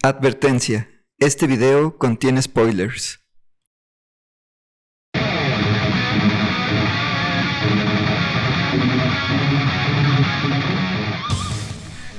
Advertencia: este video contiene spoilers.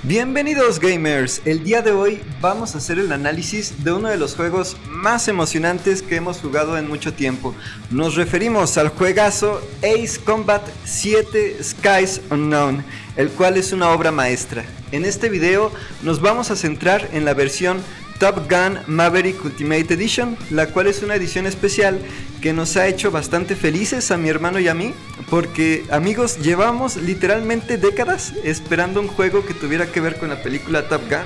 Bienvenidos gamers, el día de hoy vamos a hacer el análisis de uno de los juegos más emocionantes que hemos jugado en mucho tiempo. Nos referimos al juegazo Ace Combat 7 Skies Unknown, el cual es una obra maestra. En este video nos vamos a centrar en la versión Top Gun Maverick Ultimate Edition, la cual es una edición especial que nos ha hecho bastante felices a mi hermano y a mí, porque amigos, llevamos literalmente décadas esperando un juego que tuviera que ver con la película Top Gun.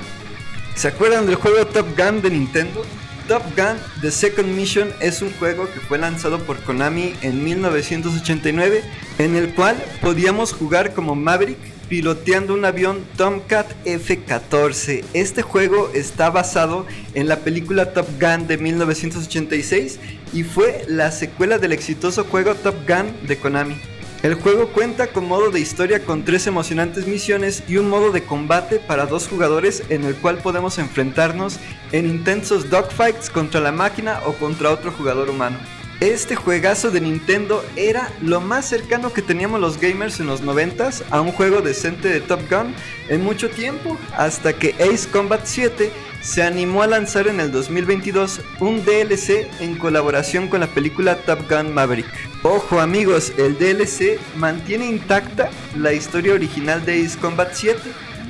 ¿Se acuerdan del juego Top Gun de Nintendo? Top Gun The Second Mission es un juego que fue lanzado por Konami en 1989, en el cual podíamos jugar como Maverick piloteando un avión Tomcat F-14. Este juego está basado en la película Top Gun de 1986 y fue la secuela del exitoso juego Top Gun de Konami. El juego cuenta con modo de historia con 3 emocionantes misiones y un modo de combate para 2 jugadores en el cual podemos enfrentarnos en intensos dogfights contra la máquina o contra otro jugador humano. Este juegazo de Nintendo era lo más cercano que teníamos los gamers en los 90s a un juego decente de Top Gun en mucho tiempo, hasta que Ace Combat 7 se animó a lanzar en el 2022 un DLC en colaboración con la película Top Gun Maverick. Ojo amigos, el DLC mantiene intacta la historia original de Ace Combat 7,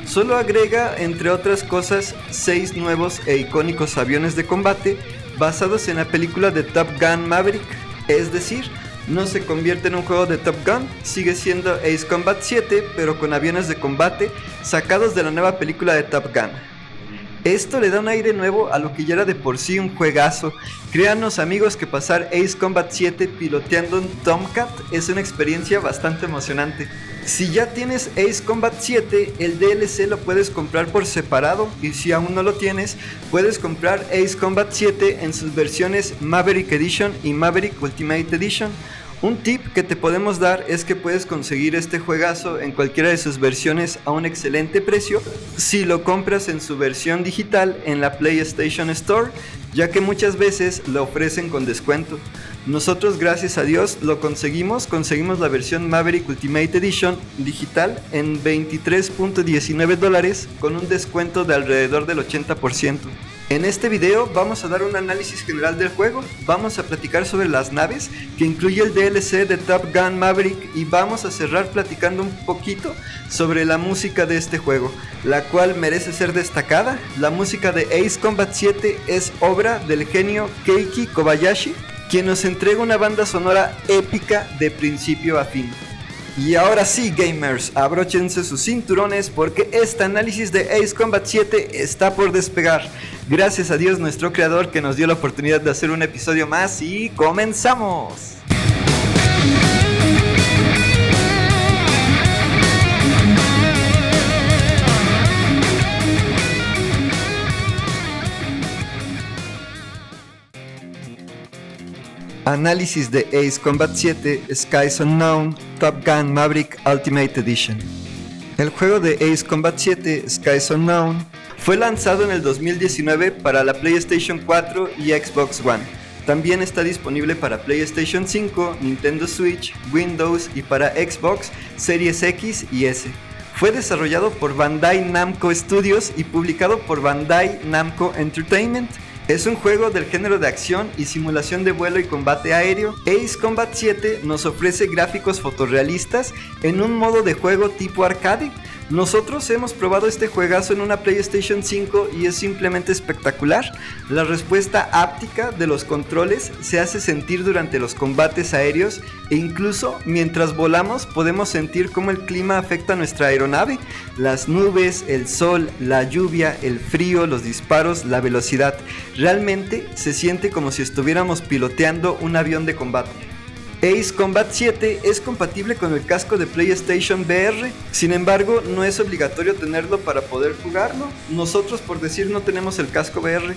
solo agrega entre otras cosas 6 nuevos e icónicos aviones de combate basados en la película de Top Gun Maverick, es decir, no se convierte en un juego de Top Gun, sigue siendo Ace Combat 7 pero con aviones de combate sacados de la nueva película de Top Gun. Esto le da un aire nuevo a lo que ya era de por sí un juegazo. Créanos amigos que pasar Ace Combat 7 piloteando un Tomcat es una experiencia bastante emocionante. Si ya tienes Ace Combat 7, el DLC lo puedes comprar por separado, y si aún no lo tienes, puedes comprar Ace Combat 7 en sus versiones Maverick Edition y Maverick Ultimate Edition. Un tip que te podemos dar es que puedes conseguir este juegazo en cualquiera de sus versiones a un excelente precio si lo compras en su versión digital en la PlayStation Store, ya que muchas veces lo ofrecen con descuento. Nosotros gracias a Dios lo conseguimos la versión Maverick Ultimate Edition digital en $23.19 con un descuento de alrededor del 80%. En este video vamos a dar un análisis general del juego, vamos a platicar sobre las naves que incluye el DLC de Top Gun Maverick y vamos a cerrar platicando un poquito sobre la música de este juego, la cual merece ser destacada. La música de Ace Combat 7 es obra del genio Keiki Kobayashi, quien nos entrega una banda sonora épica de principio a fin. Y ahora sí gamers, abróchense sus cinturones porque este análisis de Ace Combat 7 está por despegar. Gracias a Dios nuestro creador que nos dio la oportunidad de hacer un episodio más y ¡comenzamos! Análisis de Ace Combat 7 Skies Unknown Top Gun Maverick Ultimate Edition. El juego de Ace Combat 7 Skies Unknown fue lanzado en el 2019 para la PlayStation 4 y Xbox One. También está disponible para PlayStation 5, Nintendo Switch, Windows y para Xbox Series X y S. Fue desarrollado por Bandai Namco Studios y publicado por Bandai Namco Entertainment. Es un juego del género de acción y simulación de vuelo y combate aéreo. Ace Combat 7 nos ofrece gráficos fotorrealistas en un modo de juego tipo arcade. Nosotros hemos probado este juegazo en una PlayStation 5 y es simplemente espectacular. La respuesta áptica de los controles se hace sentir durante los combates aéreos e incluso mientras volamos podemos sentir cómo el clima afecta a nuestra aeronave. Las nubes, el sol, la lluvia, el frío, los disparos, la velocidad. Realmente se siente como si estuviéramos piloteando un avión de combate. Ace Combat 7 es compatible con el casco de PlayStation VR, sin embargo no es obligatorio tenerlo para poder jugarlo. Nosotros por decir no tenemos el casco VR.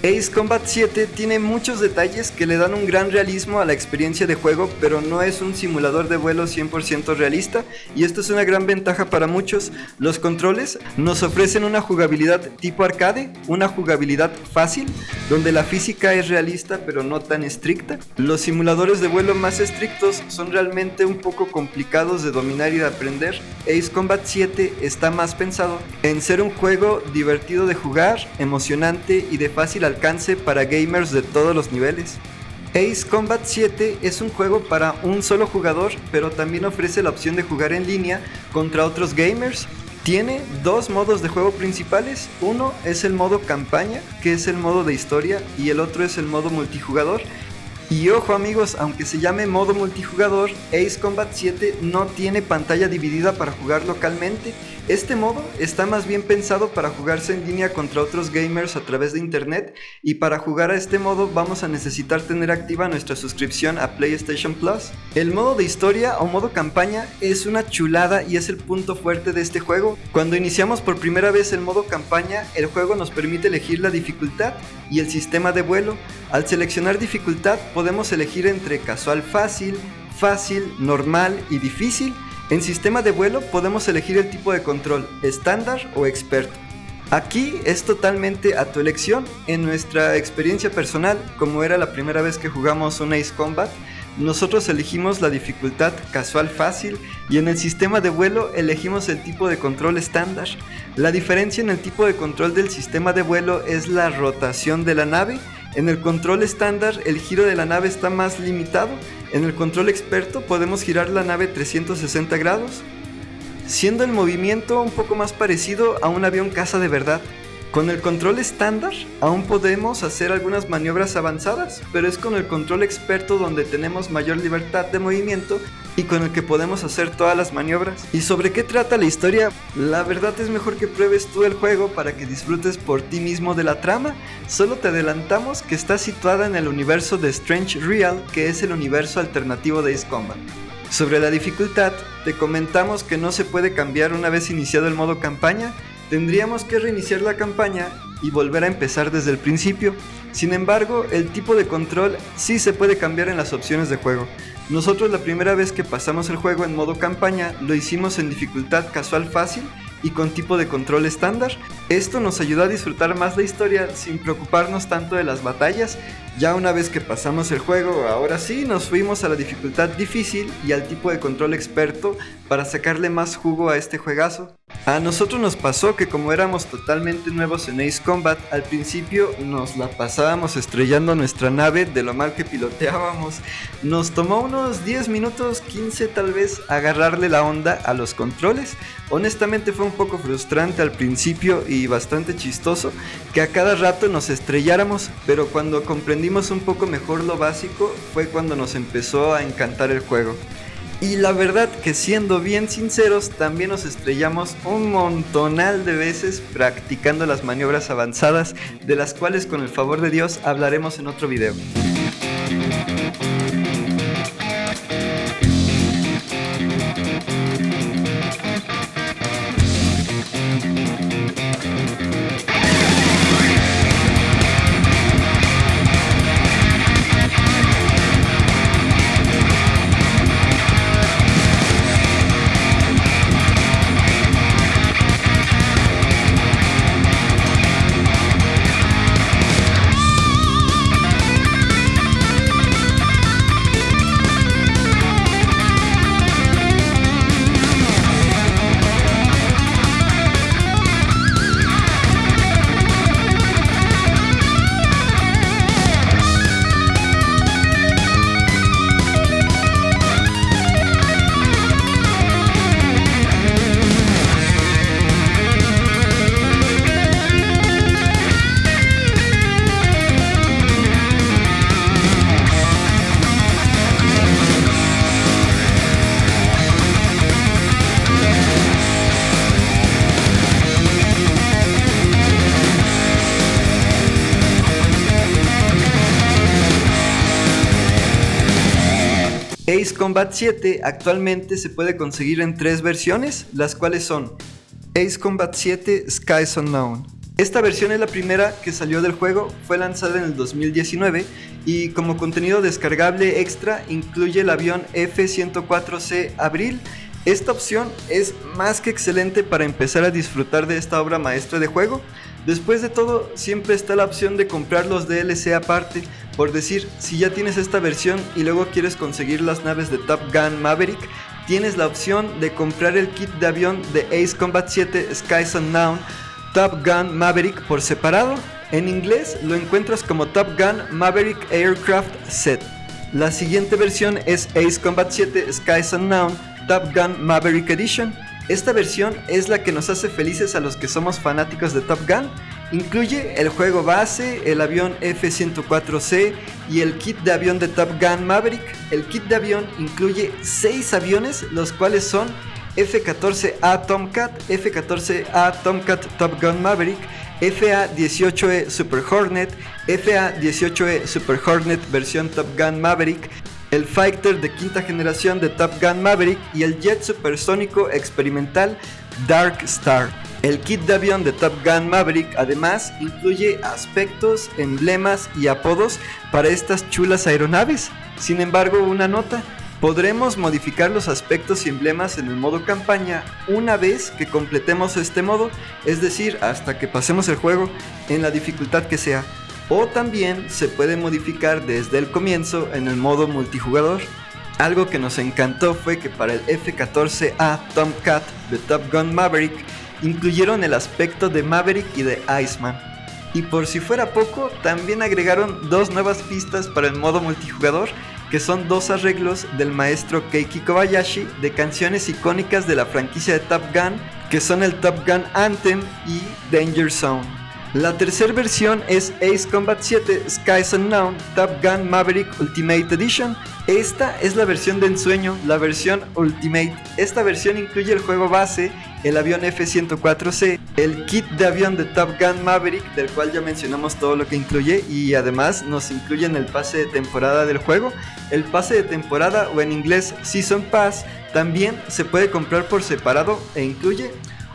Ace Combat 7 tiene muchos detalles que le dan un gran realismo a la experiencia de juego, pero no es un simulador de vuelo 100% realista, y esto es una gran ventaja para muchos. Los controles nos ofrecen una jugabilidad tipo arcade, una jugabilidad fácil, donde la física es realista pero no tan estricta. Los simuladores de vuelo más estrictos son realmente un poco complicados de dominar y de aprender. Ace Combat 7 está más pensado en ser un juego divertido de jugar, emocionante y de fácil alcance para gamers de todos los niveles. Ace Combat 7 es un juego para un solo jugador, pero también ofrece la opción de jugar en línea contra otros gamers. Tiene dos modos de juego principales. Uno es el modo campaña, que es el modo de historia, y el otro es el modo multijugador. Y ojo amigos, aunque se llame modo multijugador, Ace Combat 7 no tiene pantalla dividida para jugar localmente. Este modo está más bien pensado para jugarse en línea contra otros gamers a través de internet, y para jugar a este modo vamos a necesitar tener activa nuestra suscripción a PlayStation Plus. El modo de historia o modo campaña es una chulada y es el punto fuerte de este juego. Cuando iniciamos por primera vez el modo campaña, el juego nos permite elegir la dificultad y el sistema de vuelo. Al seleccionar dificultad podemos elegir entre casual fácil, normal y difícil. En sistema de vuelo podemos elegir el tipo de control, estándar o experto. Aquí es totalmente a tu elección. En nuestra experiencia personal, como era la primera vez que jugamos un Ace Combat, nosotros elegimos la dificultad casual fácil, y en el sistema de vuelo elegimos el tipo de control estándar. La diferencia en el tipo de control del sistema de vuelo es la rotación de la nave. En el control estándar el giro de la nave está más limitado. En el control experto podemos girar la nave 360 grados, siendo el movimiento un poco más parecido a un avión caza de verdad. Con el control estándar aún podemos hacer algunas maniobras avanzadas, pero es con el control experto donde tenemos mayor libertad de movimiento y con el que podemos hacer todas las maniobras. ¿Y sobre qué trata la historia? La verdad es mejor que pruebes tú el juego para que disfrutes por ti mismo de la trama. Solo te adelantamos que está situada en el universo de Strange Real, que es el universo alternativo de Ace Combat. Sobre la dificultad, te comentamos que no se puede cambiar una vez iniciado el modo campaña. Tendríamos que reiniciar la campaña y volver a empezar desde el principio. Sin embargo, el tipo de control sí se puede cambiar en las opciones de juego. Nosotros la primera vez que pasamos el juego en modo campaña lo hicimos en dificultad casual fácil y con tipo de control estándar. Esto nos ayudó a disfrutar más la historia sin preocuparnos tanto de las batallas. Ya una vez que pasamos el juego, ahora sí nos fuimos a la dificultad difícil y al tipo de control experto para sacarle más jugo a este juegazo. A nosotros nos pasó que como éramos totalmente nuevos en Ace Combat, al principio nos la pasábamos estrellando nuestra nave de lo mal que piloteábamos. Nos tomó unos 10 minutos, 15 tal vez, agarrarle la onda a los controles. Honestamente fue un poco frustrante al principio y bastante chistoso que a cada rato nos estrelláramos, pero cuando comprendimos un poco mejor lo básico fue cuando nos empezó a encantar el juego. Y la verdad que siendo bien sinceros, también nos estrellamos un montonal de veces practicando las maniobras avanzadas, de las cuales con el favor de Dios hablaremos en otro video. Ace Combat 7 actualmente se puede conseguir en 3 versiones, las cuales son Ace Combat 7 Skies Unknown, Esta versión es la primera que salió del juego, fue lanzada en el 2019 y como contenido descargable extra incluye el avión F-104C Abril. Esta opción es más que excelente para empezar a disfrutar de esta obra maestra de juego. Después de todo, siempre está la opción de comprar los DLC aparte. Por decir, si ya tienes esta versión y luego quieres conseguir las naves de Top Gun Maverick, tienes la opción de comprar el kit de avión de Ace Combat 7 Skies Unknown Top Gun Maverick por separado. En inglés lo encuentras como Top Gun Maverick Aircraft Set. La siguiente versión es Ace Combat 7 Skies Unknown Top Gun Maverick Edition. Esta versión es la que nos hace felices a los que somos fanáticos de Top Gun. Incluye el juego base, el avión F-104C y el kit de avión de Top Gun Maverick. El kit de avión incluye 6 aviones, los cuales son F-14A Tomcat, F-14A Tomcat Top Gun Maverick, FA-18E Super Hornet, FA-18E Super Hornet versión Top Gun Maverick, el Fighter de quinta generación de Top Gun Maverick y el jet supersónico experimental Dark Star. El kit de avión de Top Gun Maverick además incluye aspectos, emblemas y apodos para estas chulas aeronaves. Sin embargo, una nota: podremos modificar los aspectos y emblemas en el modo campaña una vez que completemos este modo, es decir, hasta que pasemos el juego en la dificultad que sea. O también se puede modificar desde el comienzo en el modo multijugador. Algo que nos encantó fue que para el F-14A Tomcat de Top Gun Maverick incluyeron el aspecto de Maverick y de Iceman. Y por si fuera poco, también agregaron 2 nuevas pistas para el modo multijugador, que son 2 arreglos del maestro Keiki Kobayashi de canciones icónicas de la franquicia de Top Gun, que son el Top Gun Anthem y Danger Zone. La tercera versión es Ace Combat 7 Skies Unknown Top Gun Maverick Ultimate Edition. Esta es la versión de ensueño, la versión Ultimate. Esta versión incluye el juego base, el avión F-104C, el kit de avión de Top Gun Maverick, del cual ya mencionamos todo lo que incluye, y además nos incluyen el pase de temporada del juego. El pase de temporada, o en inglés Season Pass, también se puede comprar por separado e incluye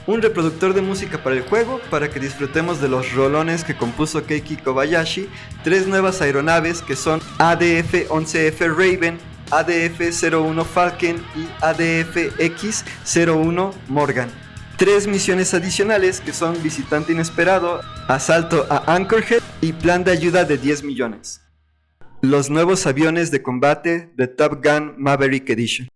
un reproductor de música para el juego, para que disfrutemos de los rolones que compuso Keiki Kobayashi, 3 nuevas aeronaves que son ADF-11F Raven, ADF-01 Falcon y ADF-X-01 Morgan. 3 misiones adicionales que son Visitante Inesperado, Asalto a Anchorhead y Plan de Ayuda de 10 millones. Los nuevos aviones de combate de Top Gun Maverick Edition.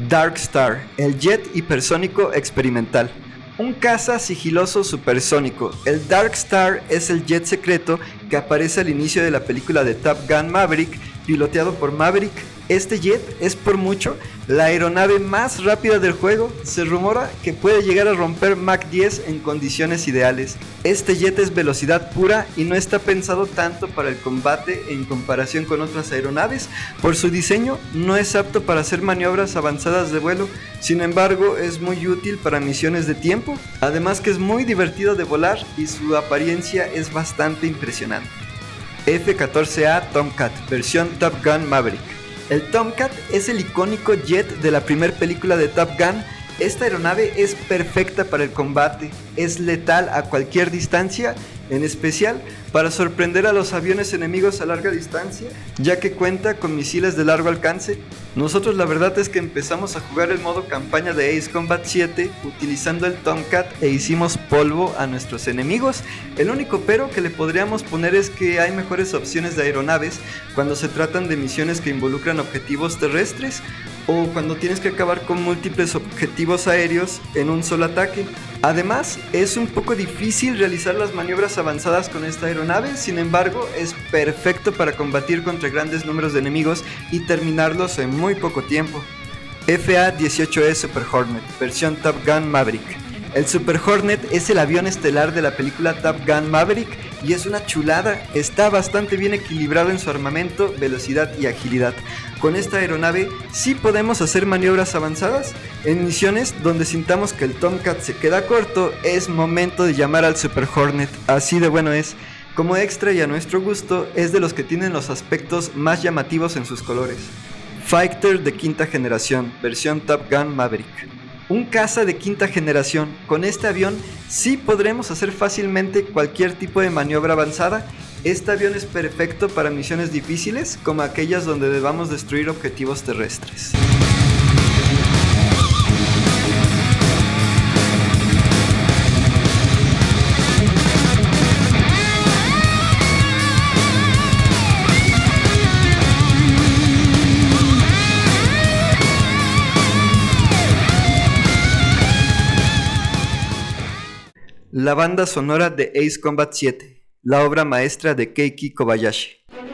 Dark Star, el jet hipersónico experimental. Un caza sigiloso supersónico. El Dark Star es el jet secreto que aparece al inicio de la película de Top Gun Maverick, piloteado por Maverick. Este jet es por mucho la aeronave más rápida del juego. Se rumora que puede llegar a romper Mach 10 en condiciones ideales. Este jet es velocidad pura y no está pensado tanto para el combate en comparación con otras aeronaves. Por su diseño no es apto para hacer maniobras avanzadas de vuelo, sin embargo es muy útil para misiones de tiempo, además que es muy divertido de volar y su apariencia es bastante impresionante. F-14A Tomcat, versión Top Gun Maverick. El Tomcat es el icónico jet de la primera película de Top Gun. Esta aeronave es perfecta para el combate, es letal a cualquier distancia, en especial para sorprender a los aviones enemigos a larga distancia, ya que cuenta con misiles de largo alcance. Nosotros la verdad es que empezamos a jugar el modo campaña de Ace Combat 7 utilizando el Tomcat e hicimos polvo a nuestros enemigos. El único pero que le podríamos poner es que hay mejores opciones de aeronaves cuando se tratan de misiones que involucran objetivos terrestres o cuando tienes que acabar con múltiples objetivos aéreos en un solo ataque. Además, es un poco difícil realizar las maniobras avanzadas con esta aeronave, sin embargo, es perfecto para combatir contra grandes números de enemigos y terminarlos en muy poco tiempo. FA-18E Super Hornet, versión Top Gun Maverick. El Super Hornet es el avión estelar de la película Top Gun Maverick y es una chulada, está bastante bien equilibrado en su armamento, velocidad y agilidad. Con esta aeronave sí podemos hacer maniobras avanzadas. En misiones donde sintamos que el Tomcat se queda corto, es momento de llamar al Super Hornet, así de bueno es. Como extra y a nuestro gusto, es de los que tienen los aspectos más llamativos en sus colores. Fighter de quinta generación, versión Top Gun Maverick. un caza de quinta generación. Con este avión sí podremos hacer fácilmente cualquier tipo de maniobra avanzada. Este avión es perfecto para misiones difíciles, como aquellas donde debamos destruir objetivos terrestres. La banda sonora de Ace Combat 7, la obra maestra de Keiki Kobayashi.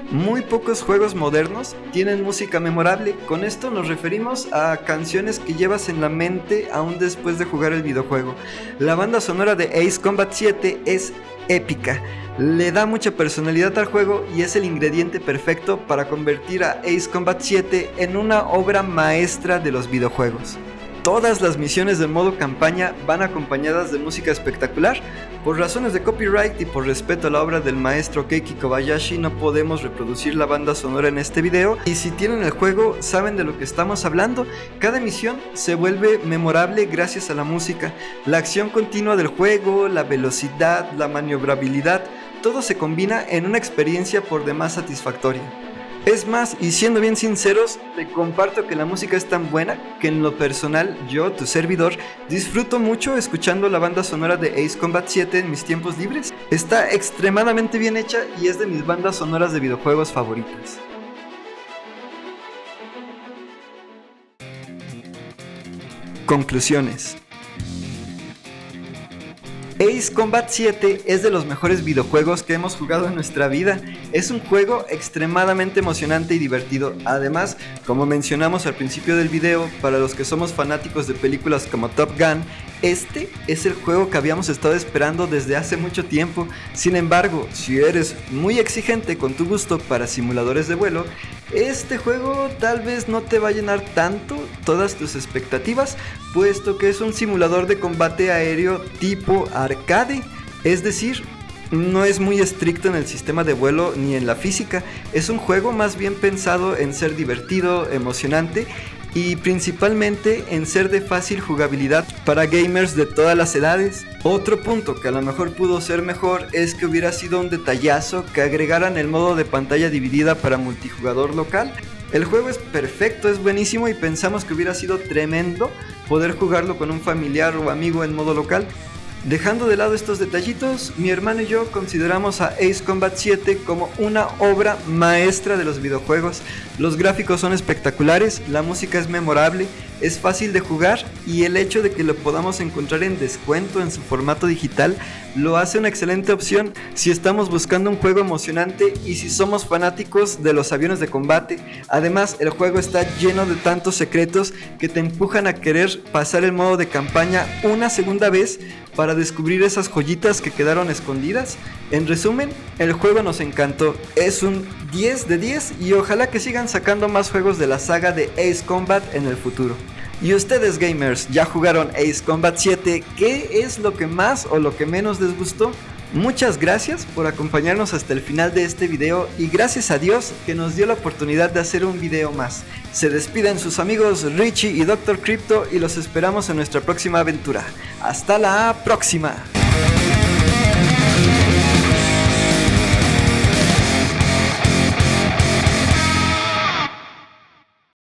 Muy pocos juegos modernos tienen música memorable. Con esto nos referimos a canciones que llevas en la mente aún después de jugar el videojuego. La banda sonora de Ace Combat 7 es épica, le da mucha personalidad al juego y es el ingrediente perfecto para convertir a Ace Combat 7 en una obra maestra de los videojuegos. Todas las misiones del modo campaña van acompañadas de música espectacular. Por razones de copyright y por respeto a la obra del maestro Keiki Kobayashi no podemos reproducir la banda sonora en este video, y si tienen el juego saben de lo que estamos hablando. Cada misión se vuelve memorable gracias a la música. La acción continua del juego, la velocidad, la maniobrabilidad, todo se combina en una experiencia por demás satisfactoria. Es más, y siendo bien sinceros, te comparto que la música es tan buena que en lo personal, yo, tu servidor, disfruto mucho escuchando la banda sonora de Ace Combat 7 en mis tiempos libres. Está extremadamente bien hecha y es de mis bandas sonoras de videojuegos favoritas. Conclusiones. Ace Combat 7 es de los mejores videojuegos que hemos jugado en nuestra vida. Es un juego extremadamente emocionante y divertido. Además, como mencionamos al principio del video, para los que somos fanáticos de películas como Top Gun, este es el juego que habíamos estado esperando desde hace mucho tiempo. Sin embargo, si eres muy exigente con tu gusto para simuladores de vuelo, este juego tal vez no te va a llenar tanto todas tus expectativas, puesto que es un simulador de combate aéreo tipo arcade, es decir, no es muy estricto en el sistema de vuelo ni en la física. Es un juego más bien pensado en ser divertido, emocionante y principalmente en ser de fácil jugabilidad para gamers de todas las edades. Otro punto que a lo mejor pudo ser mejor es que hubiera sido un detallazo que agregaran el modo de pantalla dividida para multijugador local. El juego es perfecto, es buenísimo y pensamos que hubiera sido tremendo poder jugarlo con un familiar o amigo en modo local. Dejando de lado estos detallitos, mi hermano y yo consideramos a Ace Combat 7 como una obra maestra de los videojuegos. Los gráficos son espectaculares, la música es memorable, es fácil de jugar y el hecho de que lo podamos encontrar en descuento en su formato digital lo hace una excelente opción si estamos buscando un juego emocionante y si somos fanáticos de los aviones de combate. Además, el juego está lleno de tantos secretos que te empujan a querer pasar el modo de campaña una segunda vez para descubrir esas joyitas que quedaron escondidas. En resumen, el juego nos encantó, es un 10 de 10 y ojalá que sigan sacando más juegos de la saga de Ace Combat en el futuro. ¿Y ustedes, gamers, ya jugaron Ace Combat 7? ¿Qué es lo que más o lo que menos les gustó? Muchas gracias por acompañarnos hasta el final de este video y gracias a Dios que nos dio la oportunidad de hacer un video más. Se despiden sus amigos Richie y Dr. Crypto y los esperamos en nuestra próxima aventura. ¡Hasta la próxima!